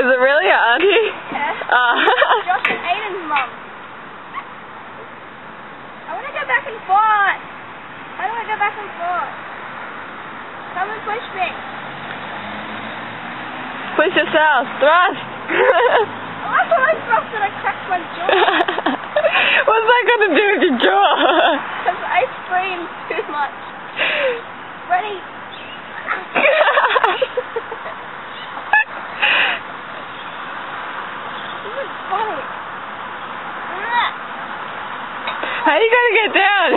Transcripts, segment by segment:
Is it really your auntie? Yeah. Josh and Aiden's mum. I want to go back and forth. How do I go back and forth? Come and push me. Push yourself. Thrust. I thought I thrust and I cracked my jaw. What's that got to do with your jaw? Because I screamed too much. Ready? This is funny. How are you going to get down?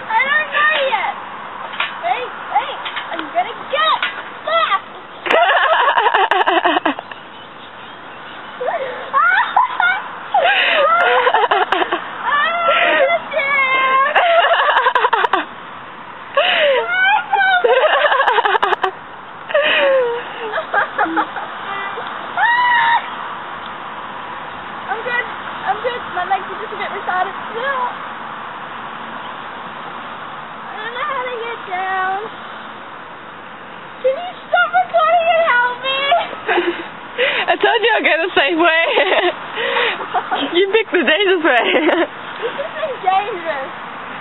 I don't know yet. Wait. I'm going to get back. I'm good. My legs are just a bit retarded. I don't know how to get down. Can you stop recording and help me? I told you I'll go the safe way. You picked the dangerous way. This isn't dangerous.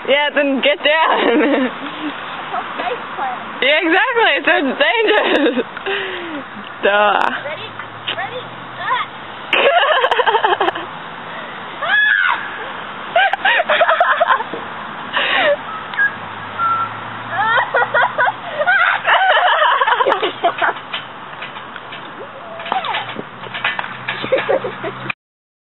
Yeah, then get down. It's not face plant. Yeah, exactly. So it's dangerous. Duh.